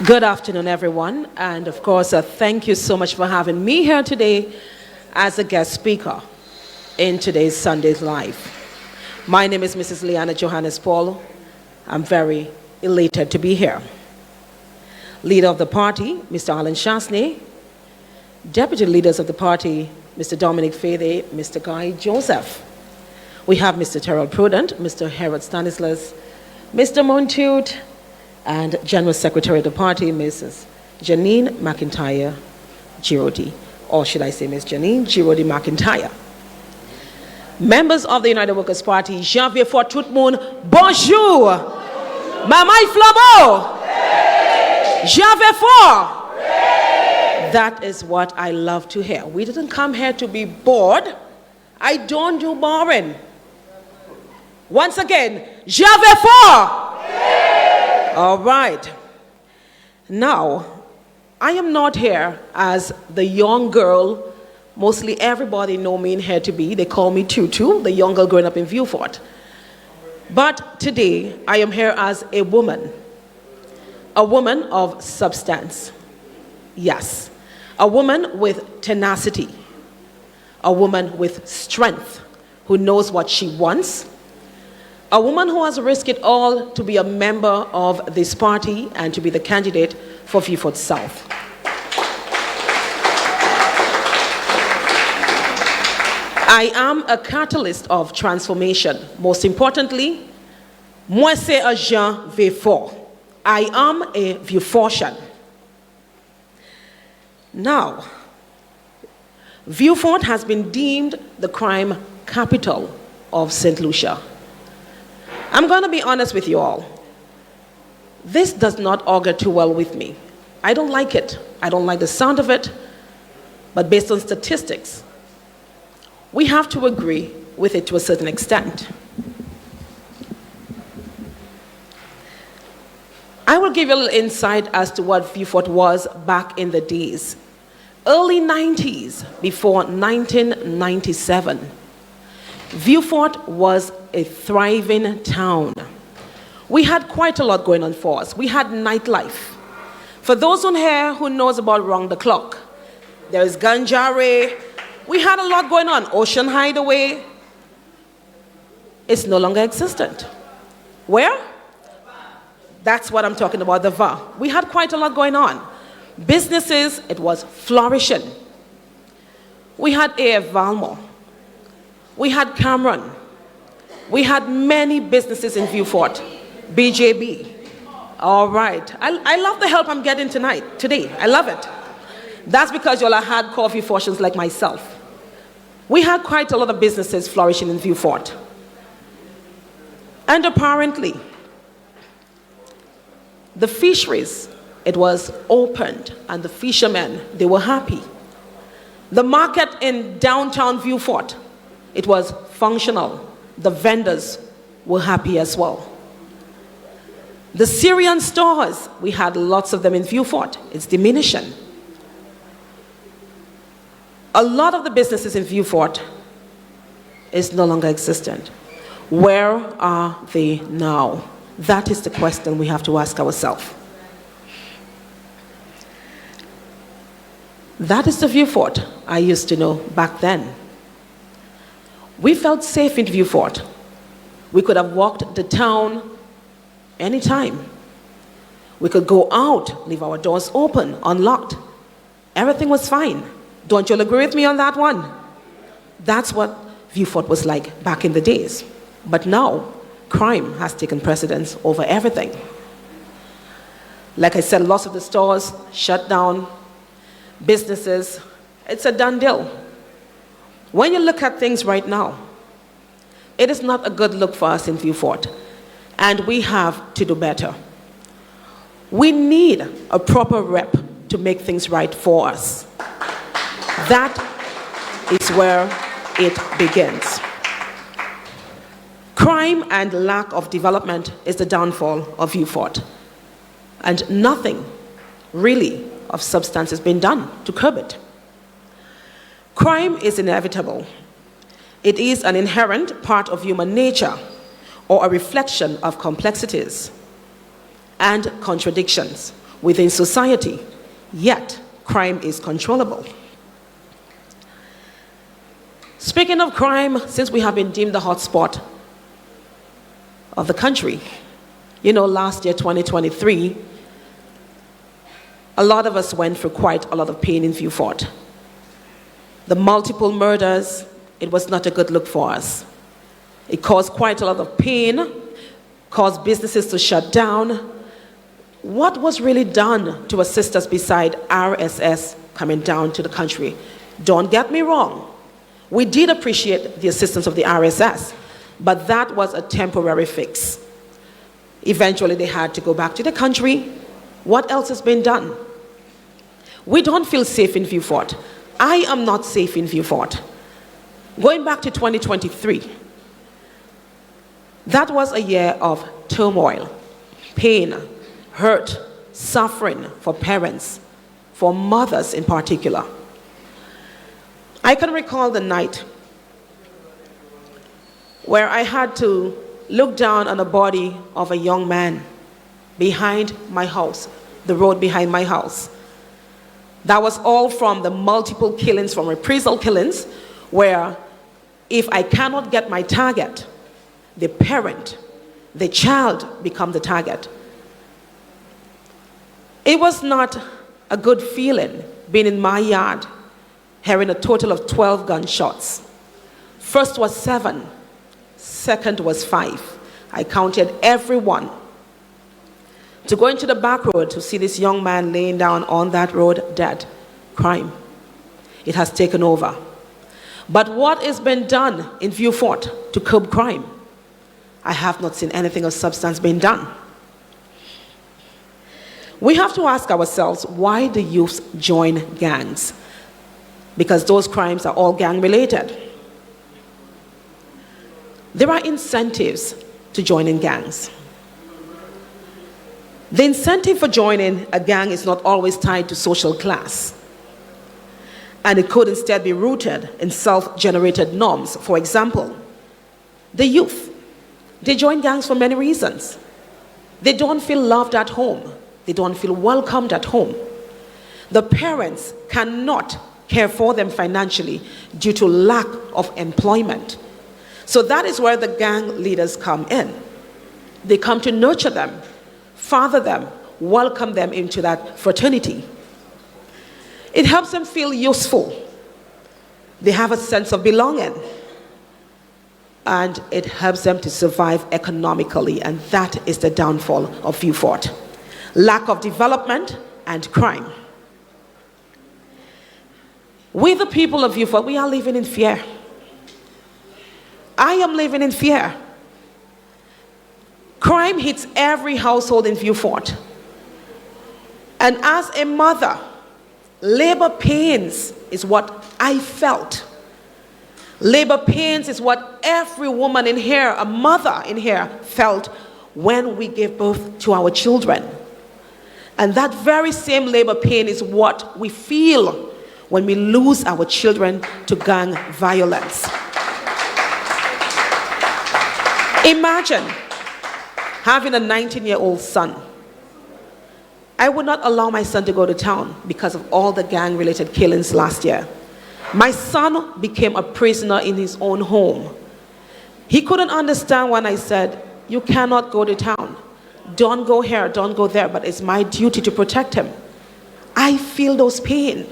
Good afternoon, everyone. And of course, thank you so much for having me here today as a guest speaker in today's Sunday's Live. My name is Mrs. Leanna Johannes Paul. I'm very elated to be here. Leader of the party, Mr. Alan Chasney. Deputy leaders of the party, Mr. Dominic Fede, Mr. Guy Joseph. We have Mr. Terrell Prudent, Mr. Herod Stanislas, Mr. Montude, and General Secretary of the party, Mrs. Janine McIntyre Girodi, or should I say Ms. Janine Girodi McIntyre. Members of the United Workers' Party, Vieux Fort South, bonjour. Mamai Flabo. Vieux Fort. That is what I love to hear. We didn't come here to be bored. I don't do boring. Once again, Vieux Fort. All right. Now, I am not here as the young girl mostly everybody know me in here to be. They call me Tutu, the young girl growing up in Vieux Fort. But today, I am here as a woman of substance. Yes, a woman with tenacity, a woman with strength, who knows what she wants, a woman who has risked it all to be a member of this party and to be the candidate for Vieux Fort South. I am a catalyst of transformation. Most importantly, moi c'est un Jean Vieux Fort. I am a Vieux Fortian. Now, Vieux Fort has been deemed the crime capital of St. Lucia. I'm going to be honest with you all. This does not augur too well with me. I don't like it. I don't like the sound of it. But based on statistics, we have to agree with it to a certain extent. I will give you a little insight as to what Vieux Fort was back in the days. Early 90s, before 1997, Vieux Fort was a thriving town. We had quite a lot going on for us. We had nightlife. For those on here who knows about Round the Clock, there is Ganjare. We had a lot going on. Ocean Hideaway. It's no longer existent. Where? That's what I'm talking about, the VA. We had quite a lot going on. Businesses, it was flourishing. We had A.F. Valmore. We had Cameron. We had many businesses in Vieux Fort. BJB. All right. I love the help I'm getting today. I love it. That's because y'all are hardcore Vieux Fortians like myself. We had quite a lot of businesses flourishing in Vieux Fort. And apparently, the fisheries, it was opened, and the fishermen, they were happy. The market in downtown Vieux Fort, it was functional. The vendors were happy as well. The Syrian stores, we had lots of them in Vieux Fort. It's diminishing. A lot of the businesses in Vieux Fort is no longer existent. Where are they now? That is the question we have to ask ourselves. That is the Vieux Fort I used to know back then. We felt safe in Vieux Fort. We could have walked the town anytime. We could go out, leave our doors open, unlocked. Everything was fine. Don't you all agree with me on that one? That's what Vieux Fort was like back in the days. But now, crime has taken precedence over everything. Like I said, lots of the stores shut down, businesses, it's a done deal. When you look at things right now, it is not a good look for us in Vieux Fort, and we have to do better. We need a proper rep to make things right for us. That is where it begins. Crime and lack of development is the downfall of Vieux Fort, and nothing really of substance has been done to curb it. Crime is inevitable. It is an inherent part of human nature, or a reflection of complexities and contradictions within society, yet crime is controllable. Speaking of crime, since we have been deemed the hotspot of the country, last year, 2023, a lot of us went through quite a lot of pain in Vieux Fort. The multiple murders, it was not a good look for us. It caused quite a lot of pain, caused businesses to shut down. What was really done to assist us beside RSS coming down to the country? Don't get me wrong. We did appreciate the assistance of the RSS, but that was a temporary fix. Eventually, they had to go back to the country. What else has been done? We don't feel safe in Vieux Fort. I am not safe in Vieux Fort. Going back to 2023, that was a year of turmoil, pain, hurt, suffering for parents, for mothers in particular. I can recall the night where I had to look down on the body of a young man behind my house, the road behind my house. That was all from the multiple killings, from reprisal killings, where if I cannot get my target, the parent, the child become the target. It was not a good feeling being in my yard, hearing a total of 12 gunshots. First was 7, second was 5. I counted every one. To go into the back road to see this young man laying down on that road dead. Crime. It has taken over. But what has been done in Vieux Fort to curb crime? I have not seen anything of substance being done. We have to ask ourselves why the youth join gangs, because those crimes are all gang related. There are incentives to join in gangs. The incentive for joining a gang is not always tied to social class, and it could instead be rooted in self-generated norms. For example, the youth, they join gangs for many reasons. They don't feel loved at home. They don't feel welcomed at home. The parents cannot care for them financially due to lack of employment. So that is where the gang leaders come in. They come to nurture them, father them, welcome them into that fraternity. It helps them feel useful. They have a sense of belonging. And it helps them to survive economically, and that is the downfall of Vieux Fort. Lack of development and crime. We, the people of Vieux Fort, we are living in fear. I am living in fear. Crime hits every household in Vieux Fort. And as a mother, labor pains is what I felt. Labor pains is what every woman in here, a mother in here, felt when we gave birth to our children. And that very same labor pain is what we feel when we lose our children to gang violence. Imagine having a 19-year-old son. I would not allow my son to go to town because of all the gang-related killings last year. My son became a prisoner in his own home. He couldn't understand when I said, you cannot go to town. Don't go here, don't go there, but it's my duty to protect him. I feel those pain.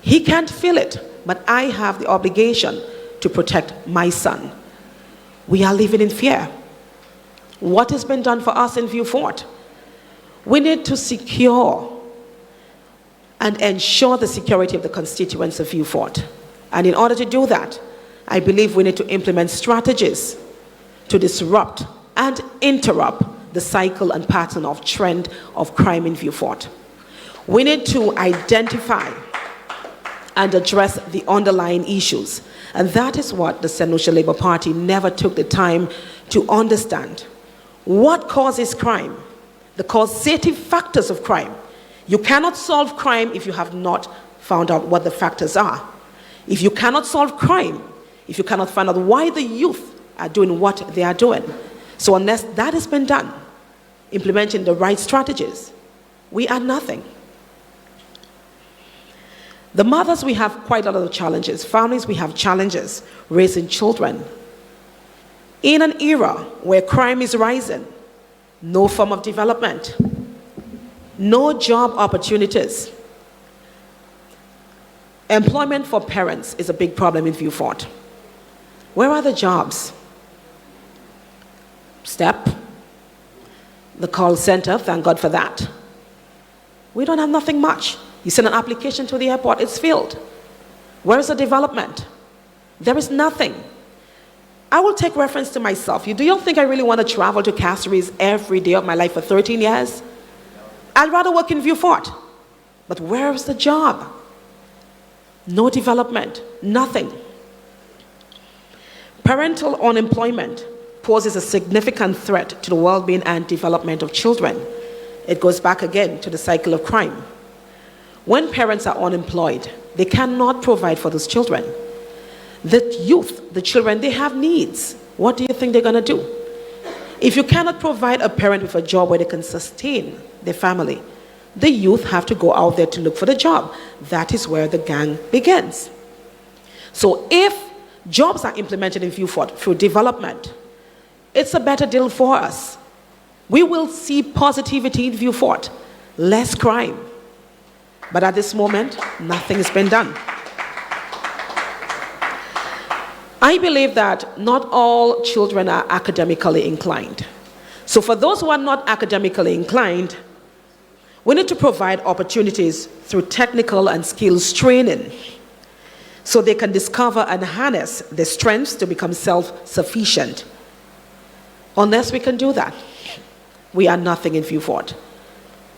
He can't feel it, but I have the obligation to protect my son. We are living in fear. What has been done for us in Vieux Fort? We need to secure and ensure the security of the constituents of Vieux Fort. And in order to do that, I believe we need to implement strategies to disrupt and interrupt the cycle and pattern of trend of crime in Vieux Fort. We need to identify and address the underlying issues. And that is what the St. Lucia Labour Party never took the time to understand. What causes crime? The causative factors of crime. You cannot solve crime if you have not found out what the factors are. If you cannot solve crime, if you cannot find out why the youth are doing what they are doing. So unless that has been done, implementing the right strategies, We are nothing. The mothers, we have quite a lot of challenges. Families, we have challenges raising children. In an era where crime is rising, no form of development, no job opportunities. Employment for parents is a big problem in Vieux Fort. Where are the jobs? STEP, the call center, thank God for that. We don't have nothing much. You send an application to the airport, it's filled. Where is the development? There is nothing. I will take reference to myself. Do you think I really want to travel to Castries every day of my life for 13 years? I'd rather work in Vieux Fort. But where is the job? No development, nothing. Parental unemployment poses a significant threat to the well-being and development of children. It goes back again to the cycle of crime. When parents are unemployed, they cannot provide for those children. The youth, the children, they have needs. What do you think they're going to do? If you cannot provide a parent with a job where they can sustain their family, the youth have to go out there to look for the job. That is where the gang begins. So if jobs are implemented in Vieux Fort through development, it's a better deal for us. We will see positivity in Vieux Fort, less crime. But at this moment, nothing has been done. I believe that not all children are academically inclined. So for those who are not academically inclined, we need to provide opportunities through technical and skills training so they can discover and harness their strengths to become self-sufficient. Unless we can do that, we are nothing in Vieux Fort.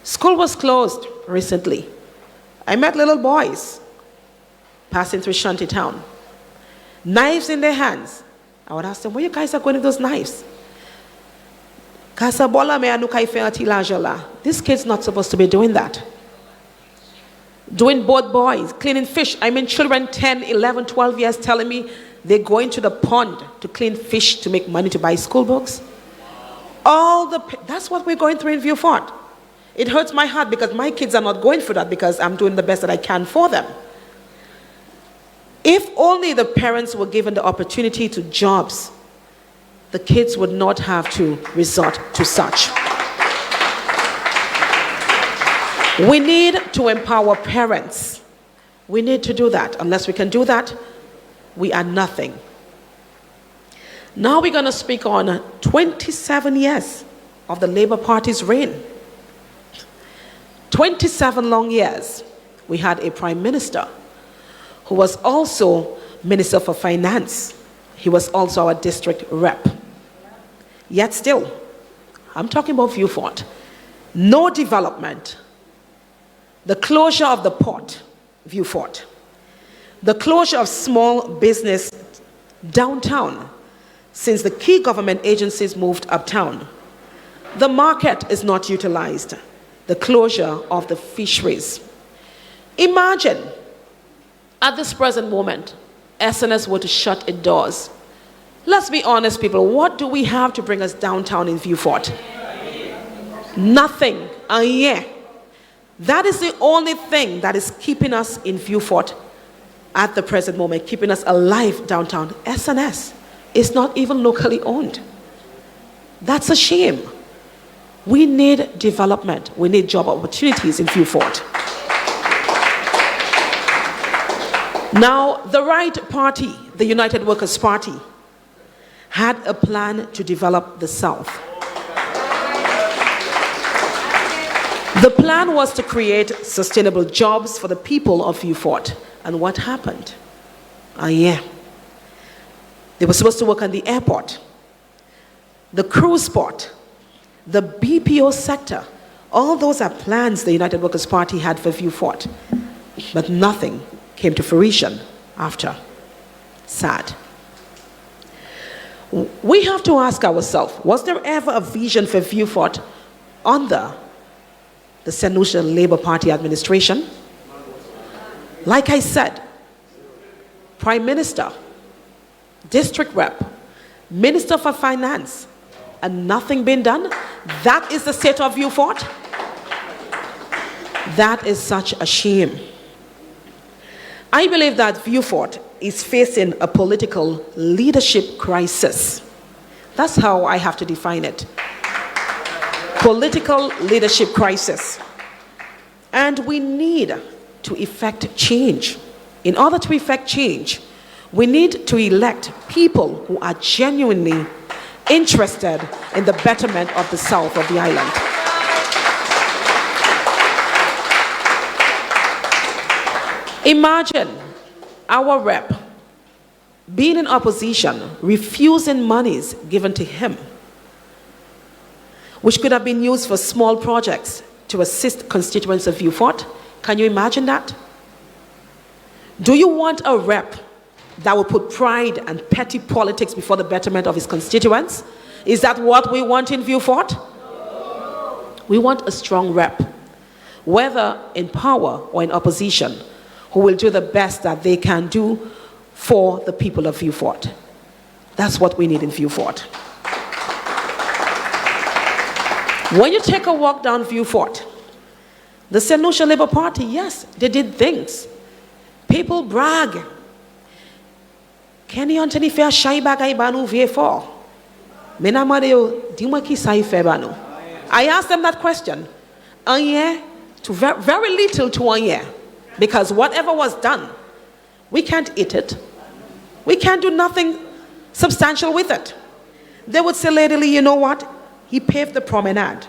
School was closed recently. I met little boys passing through Shanty Town, knives in their hands. I would ask them, where you guys are going with those knives? This kid's not supposed to be doing that. Doing both boys, cleaning fish. I mean, children 10, 11, 12 years telling me they're going to the pond to clean fish to make money to buy school books. That's what we're going through in Vieux Fort. It hurts my heart because my kids are not going through that because I'm doing the best that I can for them. If only the parents were given the opportunity to jobs, the kids would not have to resort to such. We need to empower parents. We need to do that. Unless we can do that, we are nothing. Now we're going to speak on 27 years of the Labour Party's reign. 27 long years. We had a prime minister who was also Minister for Finance. He was also our district rep. Yet still, I'm talking about Vieux Fort. No development. The closure of the port, Vieux Fort. The closure of small business downtown since the key government agencies moved uptown. The market is not utilized. The closure of the fisheries. Imagine, at this present moment, SNS were to shut its doors. Let's be honest, people, what do we have to bring us downtown in Vieux Fort? Nothing. Yeah. That is the only thing that is keeping us in Vieux Fort at the present moment, keeping us alive downtown. SNS is not even locally owned. That's a shame. We need development. We need job opportunities in Vieux Fort. Now, the right party, the United Workers' Party, had a plan to develop the South. The plan was to create sustainable jobs for the people of Vieux Fort. And what happened? They were supposed to work on the airport, the cruise port, the BPO sector. All those are plans the United Workers' Party had for Vieux Fort. But nothing came to fruition after. Sad. We have to ask ourselves, was there ever a vision for Vieux Fort under the Senusha Labour Party administration? Like I said, Prime Minister, District Rep, Minister for Finance, and nothing been done? That is the state of Vieux Fort? That is such a shame. I believe that Vieux Fort is facing a political leadership crisis. That's how I have to define it. Political leadership crisis. And we need to effect change. In order to effect change, we need to elect people who are genuinely interested in the betterment of the south of the island. Imagine our rep being in opposition, refusing monies given to him, which could have been used for small projects to assist constituents of Vieux Fort. Can you imagine that? Do you want a rep that will put pride and petty politics before the betterment of his constituents? Is that what we want in Vieux Fort? No. We want a strong rep, whether in power or in opposition, who will do the best that they can do for the people of Vieux Fort. That's what we need in Vieux Fort. When you take a walk down Vieux Fort, the St. Lucia Labour Party, yes, they did things. People brag. Kenny Anthony Fair Shaiba Gaibanu Vieux Fort. Menamadeo Dimaki Saife Banu. I asked them that question. A year to very little to 1 year. Because whatever was done, we can't eat it. We can't do nothing substantial with it. They would say, Lady Lee, you know what? He paved the promenade.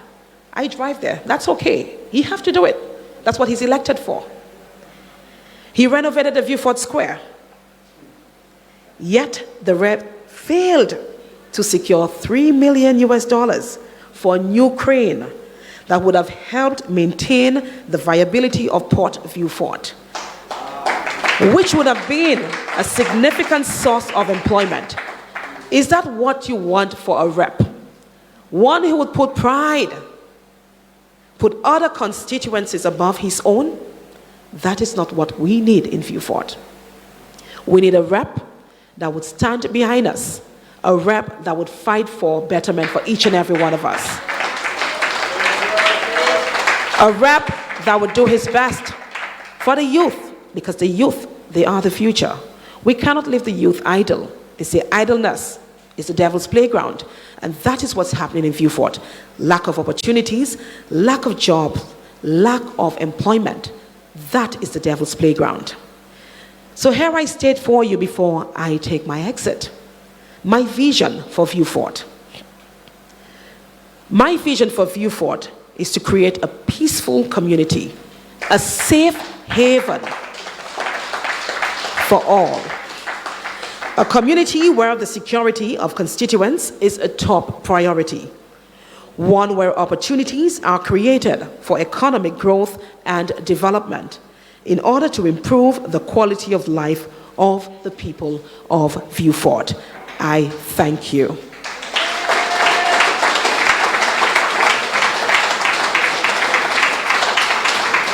I drive there. That's okay. He have to do it. That's what he's elected for. He renovated the Vieux Fort Square. Yet the rep failed to secure $3 million for a new crane that would have helped maintain the viability of Port Vieux Fort, which would have been a significant source of employment. Is that what you want for a rep? One who would put pride, put other constituencies above his own? That is not what we need in Vieux Fort. We need a rep that would stand behind us, a rep that would fight for betterment for each and every one of us. A rep that would do his best for the youth, because the youth, they are the future. We cannot leave the youth idle. They say idleness is the devil's playground. And that is what's happening in Vieux Fort. Lack of opportunities, lack of jobs, lack of employment. That is the devil's playground. So here I state for you before I take my exit. My vision for Vieux Fort. My vision for Vieux Fort is to create a peaceful community, a safe haven for all. A community where the security of constituents is a top priority. One where opportunities are created for economic growth and development in order to improve the quality of life of the people of Vieux Fort. I thank you.